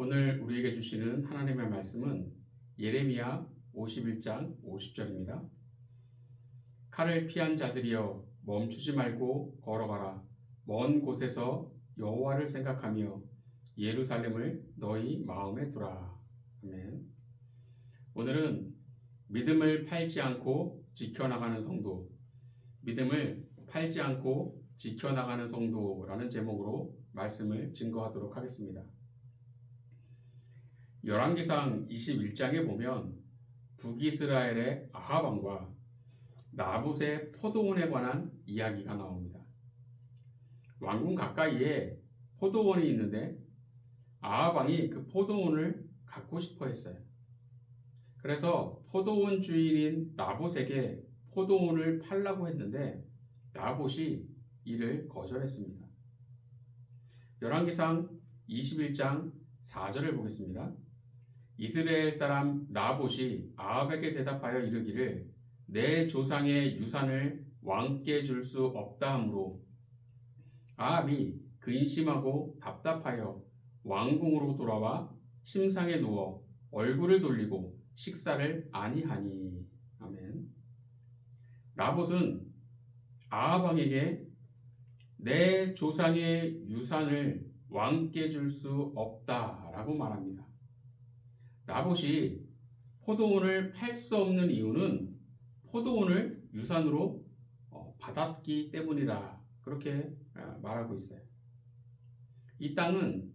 오늘 우리에게 주시는 하나님의 말씀은 예레미야 51장 50절입니다. 칼을 피한 자들이여 멈추지 말고 걸어가라. 먼 곳에서 여호와를 생각하며 예루살렘을 너희 마음에 두라. 아멘. 오늘은 믿음을 팔지 않고 지켜나가는 성도, 믿음을 팔지 않고 지켜나가는 성도라는 제목으로 말씀을 증거하도록 하겠습니다. 열왕기상 21장에 보면 북이스라엘의 아합 왕과 나봇의 포도원에 관한 이야기가 나옵니다. 왕궁 가까이에 포도원이 있는데 아합 왕이 그 포도원을 갖고 싶어 했어요. 그래서 포도원 주인인 나봇에게 포도원을 팔라고 했는데 나봇이 이를 거절했습니다. 열왕기상 21장 4절을 보겠습니다. 이스라엘 사람 나봇이 아합에게 대답하여 이르기를 내 조상의 유산을 왕께 줄 수 없다 하므로 아합이 근심하고 답답하여 왕궁으로 돌아와 침상에 누워 얼굴을 돌리고 식사를 아니하니. 아멘. 나봇은 아합 왕에게 내 조상의 유산을 왕께 줄 수 없다라고 말합니다. 나봇이 포도원을 팔 수 없는 이유는 포도원을 유산으로 받았기 때문이다. 그렇게 말하고 있어요. 이 땅은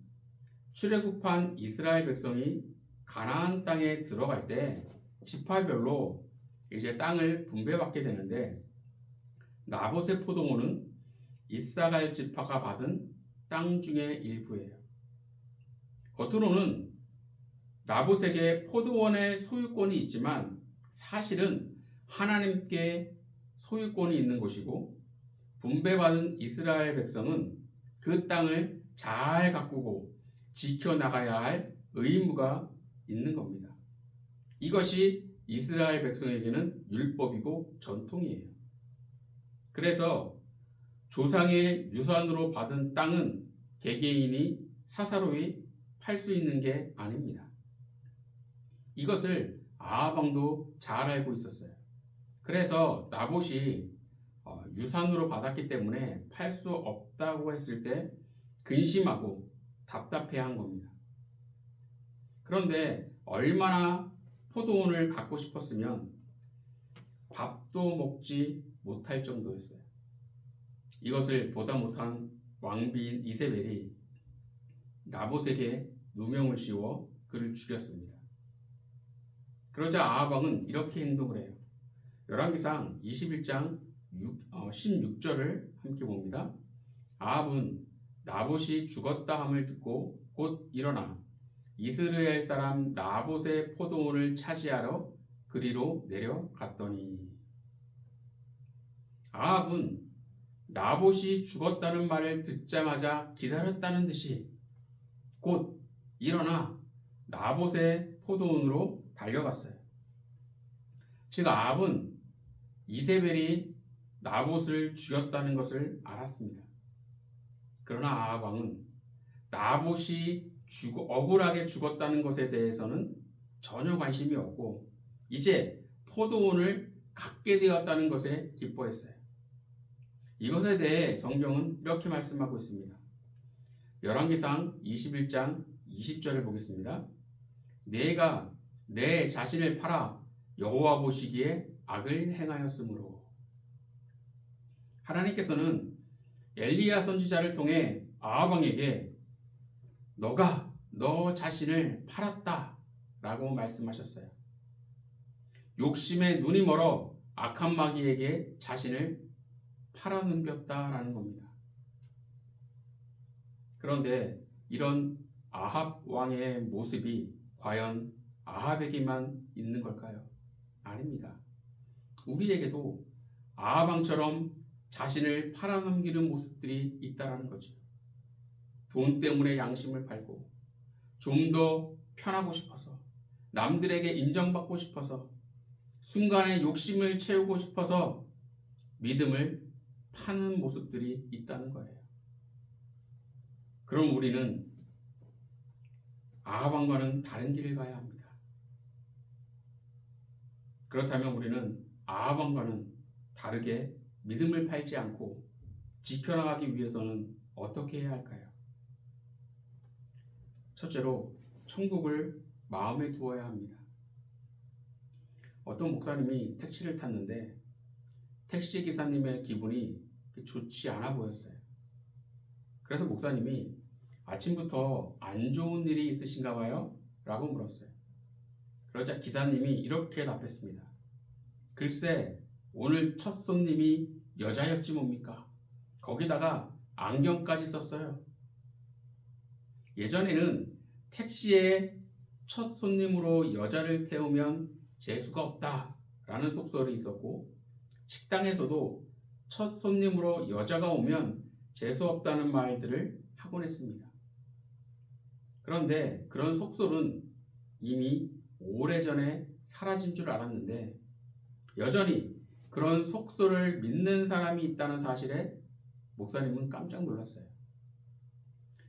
출애굽한 이스라엘 백성이 가나안 땅에 들어갈 때 지파별로 이제 땅을 분배받게 되는데 나봇의 포도원은 이사갈 지파가 받은 땅 중의 일부예요. 겉으로는 나봇에게 포도원의 소유권이 있지만 사실은 하나님께 소유권이 있는 곳이고 분배받은 이스라엘 백성은 그 땅을 잘 가꾸고 지켜나가야 할 의무가 있는 겁니다. 이것이 이스라엘 백성에게는 율법이고 전통이에요. 그래서 조상의 유산으로 받은 땅은 개개인이 사사로이 팔 수 있는 게 아닙니다. 이것을 아합 왕도 잘 알고 있었어요. 그래서 나봇이 유산으로 받았기 때문에 팔 수 없다고 했을 때 근심하고 답답해한 겁니다. 그런데 얼마나 포도원을 갖고 싶었으면 밥도 먹지 못할 정도였어요. 이것을 보다 못한 왕비인 이세벨이 나봇에게 누명을 씌워 그를 죽였습니다. 그러자 아합 왕은 이렇게 행동을 해요. 열왕기상 21장 16절을 함께 봅니다. 아합은 나봇이 죽었다 함을 듣고 곧 일어나 이스라엘 사람 나봇의 포도원을 차지하러 그리로 내려갔더니. 아합은 나봇이 죽었다는 말을 듣자마자 기다렸다는 듯이 곧 일어나 나봇의 포도원으로 달려갔어요. 즉 아합은 이세벨이 나봇을 죽였다는 것을 알았습니다. 그러나 아합 왕은 나봇이 억울하게 죽었다는 것에 대해서는 전혀 관심이 없고 이제 포도원을 갖게 되었다는 것에 기뻐했어요. 이것에 대해 성경은 이렇게 말씀하고 있습니다. 열왕기상 21장 20절을 보겠습니다. 내가 내 자신을 팔아 여호와 보시기에 악을 행하였으므로. 하나님께서는 엘리야 선지자를 통해 아합 왕에게 너가 너 자신을 팔았다 라고 말씀하셨어요. 욕심에 눈이 멀어 악한 마귀에게 자신을 팔아넘겼다라는 겁니다. 그런데 이런 아합 왕의 모습이 과연 아합에게만 있는 걸까요? 아닙니다. 우리에게도 아합 왕처럼 자신을 팔아넘기는 모습들이 있다라는 거죠. 돈 때문에 양심을 팔고 좀 더 편하고 싶어서 남들에게 인정받고 싶어서 순간의 욕심을 채우고 싶어서 믿음을 파는 모습들이 있다는 거예요. 그럼 우리는 아합 왕과는 다른 길을 가야 합니다. 그렇다면 우리는 아합 왕과는 다르게 믿음을 팔지 않고 지켜나가기 위해서는 어떻게 해야 할까요? 첫째로 천국을 마음에 두어야 합니다. 어떤 목사님이 택시를 탔는데 택시 기사님의 기분이 좋지 않아 보였어요. 그래서 목사님이 아침부터 안 좋은 일이 있으신가 봐요? 라고 물었어요. 그러자 기사님이 이렇게 답했습니다. 글쎄, 오늘 첫 손님이 여자였지 뭡니까? 거기다가 안경까지 썼어요. 예전에는 택시에 첫 손님으로 여자를 태우면 재수가 없다라는 속설이 있었고, 식당에서도 첫 손님으로 여자가 오면 재수 없다는 말들을 하곤 했습니다. 그런데 그런 속설은 이미 오래전에 사라진 줄 알았는데 여전히 그런 속설을 믿는 사람이 있다는 사실에 목사님은 깜짝 놀랐어요.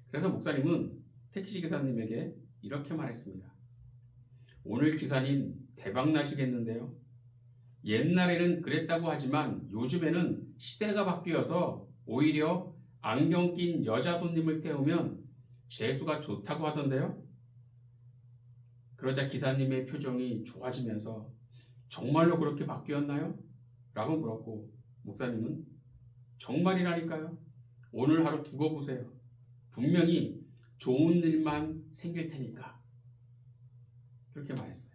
그래서 목사님은 택시기사님에게 이렇게 말했습니다. 오늘 기사님 대박 나시겠는데요. 옛날에는 그랬다고 하지만 요즘에는 시대가 바뀌어서 오히려 안경 낀 여자 손님을 태우면 재수가 좋다고 하던데요. 그러자 기사님의 표정이 좋아지면서 정말로 그렇게 바뀌었나요? 라고 물었고 목사님은 정말이라니까요. 오늘 하루 두고 보세요. 분명히 좋은 일만 생길 테니까. 그렇게 말했어요.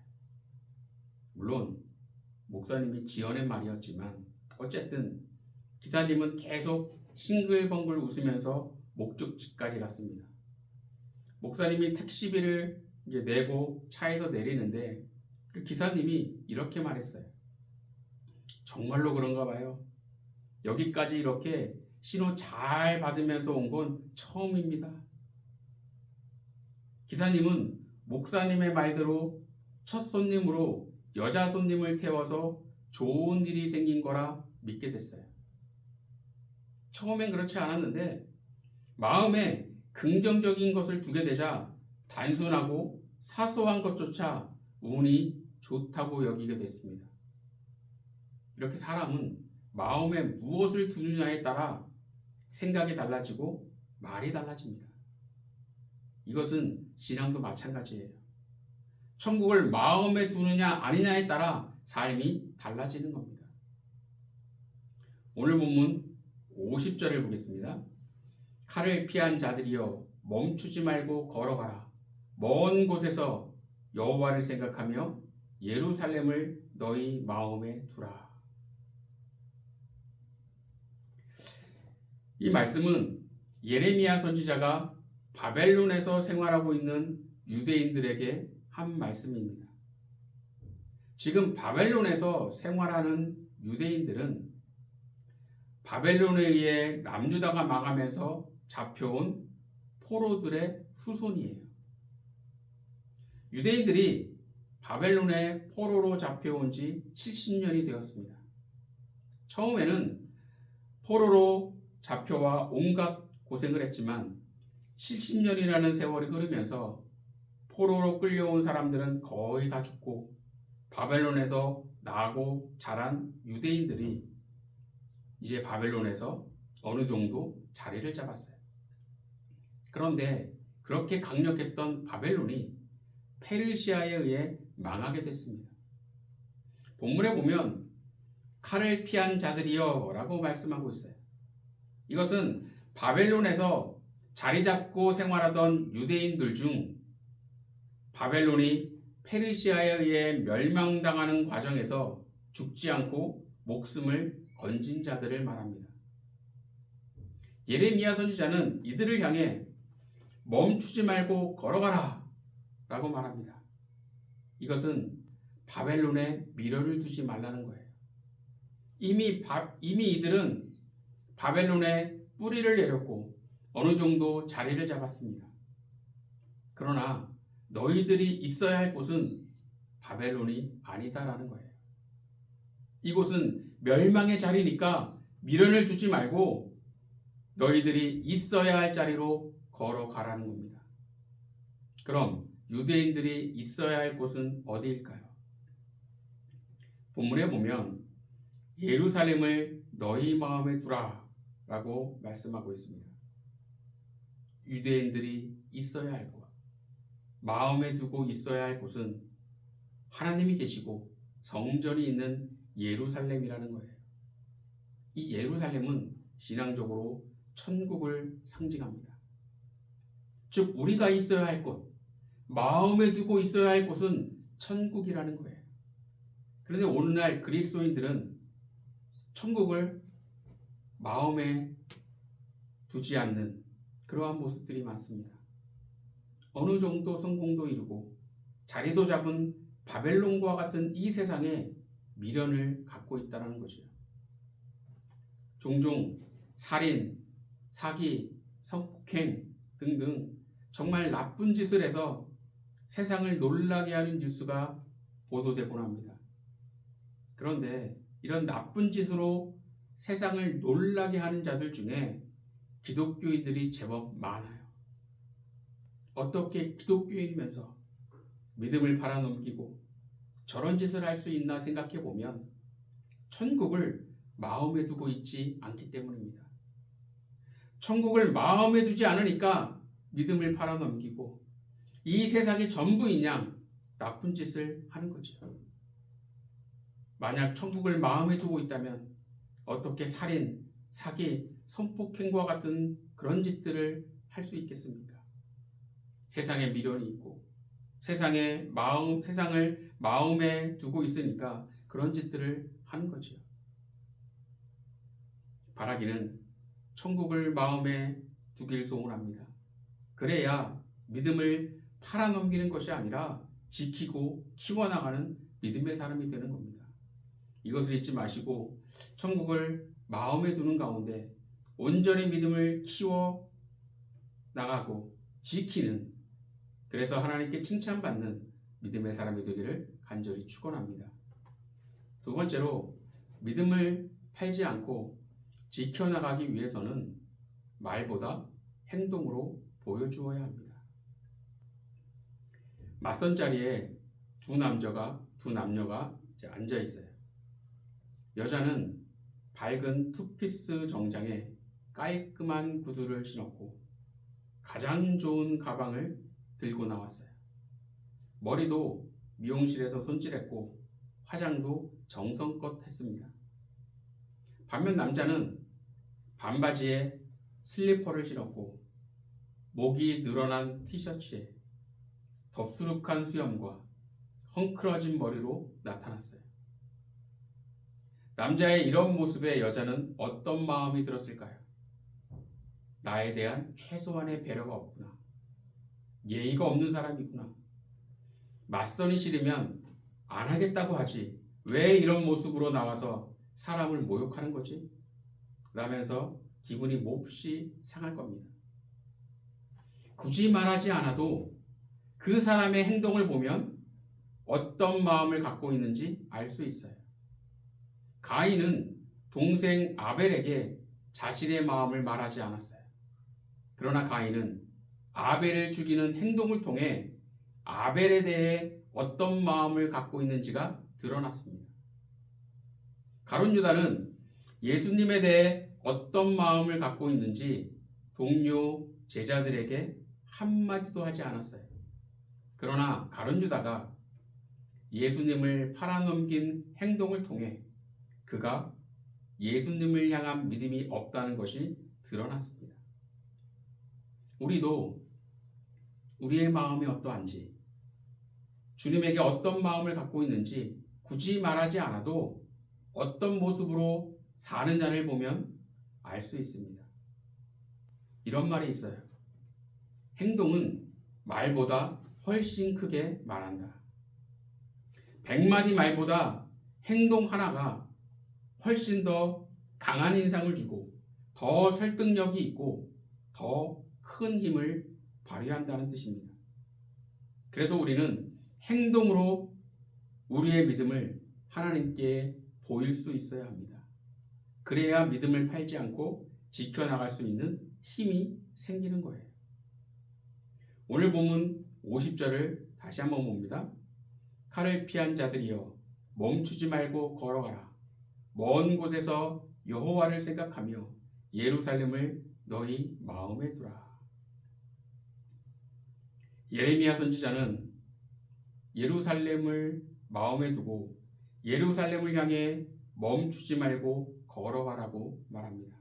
물론 목사님이 지어낸 말이었지만 어쨌든 기사님은 계속 싱글벙글 웃으면서 목적지까지 갔습니다. 목사님이 택시비를 내고 차에서 내리는데 그 기사님이 이렇게 말했어요. 정말로 그런가 봐요. 여기까지 이렇게 신호 잘 받으면서 온 건 처음입니다. 기사님은 목사님의 말대로 첫 손님으로 여자 손님을 태워서 좋은 일이 생긴 거라 믿게 됐어요. 처음엔 그렇지 않았는데 마음에 긍정적인 것을 두게 되자 단순하고 사소한 것조차 운이 좋다고 여기게 됐습니다. 이렇게 사람은 마음에 무엇을 두느냐에 따라 생각이 달라지고 말이 달라집니다. 이것은 신앙도 마찬가지예요. 천국을 마음에 두느냐 아니냐에 따라 삶이 달라지는 겁니다. 오늘 본문 50절을 보겠습니다. 칼을 피한 자들이여 멈추지 말고 걸어가라. 먼 곳에서 여호와를 생각하며 예루살렘을 너희 마음에 두라. 이 말씀은 예레미야 선지자가 바벨론에서 생활하고 있는 유대인들에게 한 말씀입니다. 지금 바벨론에서 생활하는 유대인들은 바벨론에 의해 남유다가 망하면서 잡혀온 포로들의 후손이에요. 유대인들이 바벨론에 포로로 잡혀온 지 70년이 되었습니다. 처음에는 포로로 잡혀와 온갖 고생을 했지만 70년이라는 세월이 흐르면서 포로로 끌려온 사람들은 거의 다 죽고 바벨론에서 나고 자란 유대인들이 이제 바벨론에서 어느 정도 자리를 잡았어요. 그런데 그렇게 강력했던 바벨론이 페르시아에 의해 망하게 됐습니다. 본문에 보면 칼을 피한 자들이여 라고 말씀하고 있어요. 이것은 바벨론에서 자리 잡고 생활하던 유대인들 중 바벨론이 페르시아에 의해 멸망당하는 과정에서 죽지 않고 목숨을 건진 자들을 말합니다. 예레미야 선지자는 이들을 향해 멈추지 말고 걸어가라 라고 말합니다. 이것은 바벨론에 미련을 두지 말라는 거예요. 이미 이들은 바벨론에 뿌리를 내렸고 어느 정도 자리를 잡았습니다. 그러나 너희들이 있어야 할 곳은 바벨론이 아니다라는 거예요. 이곳은 멸망의 자리니까 미련을 두지 말고 너희들이 있어야 할 자리로 걸어가라는 겁니다. 그럼 유대인들이 있어야 할 곳은 어디일까요? 본문에 보면 예루살렘을 너희 마음에 두라 라고 말씀하고 있습니다. 유대인들이 있어야 할 곳, 마음에 두고 있어야 할 곳은 하나님이 계시고 성전이 있는 예루살렘이라는 거예요. 이 예루살렘은 신앙적으로 천국을 상징합니다. 즉 우리가 있어야 할 곳, 마음에 두고 있어야 할 곳은 천국이라는 거예요. 그런데 오늘날 그리스도인들은 천국을 마음에 두지 않는 그러한 모습들이 많습니다. 어느 정도 성공도 이루고 자리도 잡은 바벨론과 같은 이 세상에 미련을 갖고 있다는 거죠. 종종 살인, 사기, 성폭행 등등 정말 나쁜 짓을 해서 세상을 놀라게 하는 뉴스가 보도되곤 합니다. 그런데 이런 나쁜 짓으로 세상을 놀라게 하는 자들 중에 기독교인들이 제법 많아요. 어떻게 기독교인이면서 믿음을 팔아넘기고 저런 짓을 할 수 있나 생각해 보면 천국을 마음에 두고 있지 않기 때문입니다. 천국을 마음에 두지 않으니까 믿음을 팔아넘기고 이 세상이 전부인 양 나쁜 짓을 하는 거죠. 만약 천국을 마음에 두고 있다면 어떻게 살인, 사기, 성폭행과 같은 그런 짓들을 할 수 있겠습니까? 세상에 미련이 있고 세상을 마음에 두고 있으니까 그런 짓들을 하는 거죠. 바라기는 천국을 마음에 두길 소원합니다. 그래야 믿음을 팔아넘기는 것이 아니라 지키고 키워나가는 믿음의 사람이 되는 겁니다. 이것을 잊지 마시고 천국을 마음에 두는 가운데 온전히 믿음을 키워 나가고 지키는, 그래서 하나님께 칭찬받는 믿음의 사람이 되기를 간절히 축원합니다. 두 번째로 믿음을 팔지 않고 지켜나가기 위해서는 말보다 행동으로 보여주어야 합니다. 맞선 자리에 두 남녀가 앉아 있어요. 여자는 밝은 투피스 정장에 깔끔한 구두를 신었고 가장 좋은 가방을 들고 나왔어요. 머리도 미용실에서 손질했고 화장도 정성껏 했습니다. 반면 남자는 반바지에 슬리퍼를 신었고 목이 늘어난 티셔츠에 덥수룩한 수염과 헝클어진 머리로 나타났어요. 남자의 이런 모습에 여자는 어떤 마음이 들었을까요? 나에 대한 최소한의 배려가 없구나. 예의가 없는 사람이구나. 맞선이 싫으면 안 하겠다고 하지. 왜 이런 모습으로 나와서 사람을 모욕하는 거지? 라면서 기분이 몹시 상할 겁니다. 굳이 말하지 않아도 그 사람의 행동을 보면 어떤 마음을 갖고 있는지 알 수 있어요. 가인은 동생 아벨에게 자신의 마음을 말하지 않았어요. 그러나 가인은 아벨을 죽이는 행동을 통해 아벨에 대해 어떤 마음을 갖고 있는지가 드러났습니다. 가룟 유다는 예수님에 대해 어떤 마음을 갖고 있는지 동료 제자들에게 한마디도 하지 않았어요. 그러나 가룟 유다가 예수님을 팔아넘긴 행동을 통해 그가 예수님을 향한 믿음이 없다는 것이 드러났습니다. 우리도 우리의 마음이 어떠한지, 주님에게 어떤 마음을 갖고 있는지 굳이 말하지 않아도 어떤 모습으로 사느냐를 보면 알 수 있습니다. 이런 말이 있어요. 행동은 말보다 훨씬 크게 말한다. 100마디 말보다 행동 하나가 훨씬 더 강한 인상을 주고 더 설득력이 있고 더 큰 힘을 발휘한다는 뜻입니다. 그래서 우리는 행동으로 우리의 믿음을 하나님께 보일 수 있어야 합니다. 그래야 믿음을 팔지 않고 지켜나갈 수 있는 힘이 생기는 거예요. 오늘 본문 50절을 다시 한번 봅니다. 칼을 피한 자들이여 멈추지 말고 걸어가라. 먼 곳에서 여호와를 생각하며 예루살렘을 너희 마음에 두라. 예레미야 선지자는 예루살렘을 마음에 두고 예루살렘을 향해 멈추지 말고 걸어가라고 말합니다.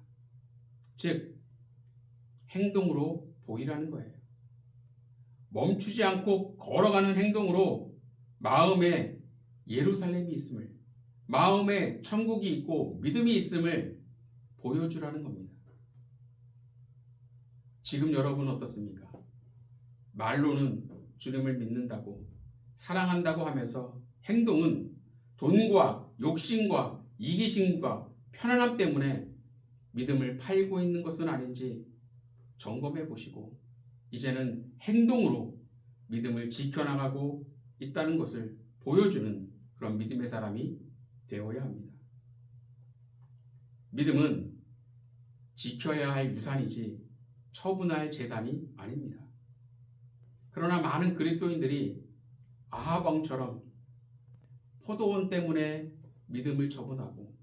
즉 행동으로 보이라는 거예요. 멈추지 않고 걸어가는 행동으로 마음에 예루살렘이 있음을, 마음에 천국이 있고 믿음이 있음을 보여주라는 겁니다. 지금 여러분은 어떻습니까? 말로는 주님을 믿는다고, 사랑한다고 하면서 행동은 돈과 욕심과 이기심과 편안함 때문에 믿음을 팔고 있는 것은 아닌지 점검해 보시고 이제는 행동으로 믿음을 지켜나가고 있다는 것을 보여주는 그런 믿음의 사람이 되어야 합니다. 믿음은 지켜야 할 유산이지 처분할 재산이 아닙니다. 그러나 많은 그리스도인들이 아합 왕처럼 포도원 때문에 믿음을 처분하고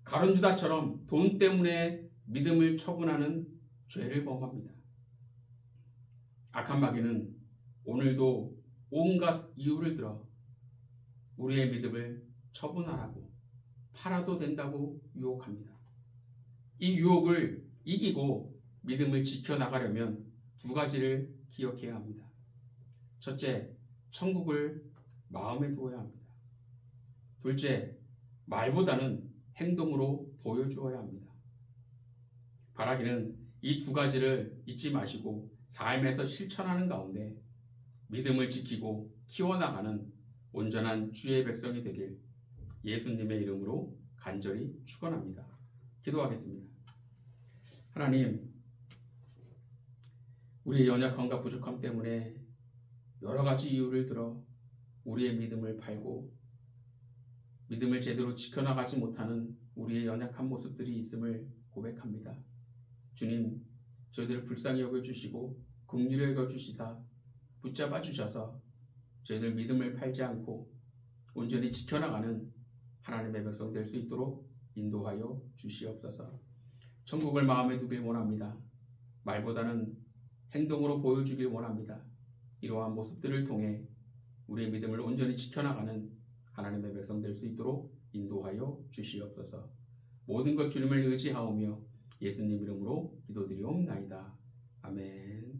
가룟유다처럼 돈 때문에 믿음을 처분하는 죄를 범합니다. 악한 마귀는 오늘도 온갖 이유를 들어 우리의 믿음을 처분하라고, 팔아도 된다고 유혹합니다. 이 유혹을 이기고 믿음을 지켜나가려면 두 가지를 기억해야 합니다. 첫째, 천국을 마음에 두어야 합니다. 둘째, 말보다는 행동으로 보여주어야 합니다. 바라기는 이 두 가지를 잊지 마시고 삶에서 실천하는 가운데 믿음을 지키고 키워나가는 온전한 주의 백성이 되길 예수님의 이름으로 간절히 축원합니다. 기도하겠습니다. 하나님, 우리의 연약함과 부족함 때문에 여러 가지 이유를 들어 우리의 믿음을 팔고 믿음을 제대로 지켜나가지 못하는 우리의 연약한 모습들이 있음을 고백합니다. 주님, 저희들을 불쌍히 여겨주시고 긍휼히 여겨주시사 붙잡아 주셔서 저희들 믿음을 팔지 않고 온전히 지켜나가는 하나님의 백성 될 수 있도록 인도하여 주시옵소서. 천국을 마음에 두길 원합니다. 말보다는 행동으로 보여주길 원합니다. 이러한 모습들을 통해 우리의 믿음을 온전히 지켜나가는 하나님의 백성 될 수 있도록 인도하여 주시옵소서. 모든 것 주님을 의지하오며 예수님 이름으로 기도드리옵나이다. 아멘.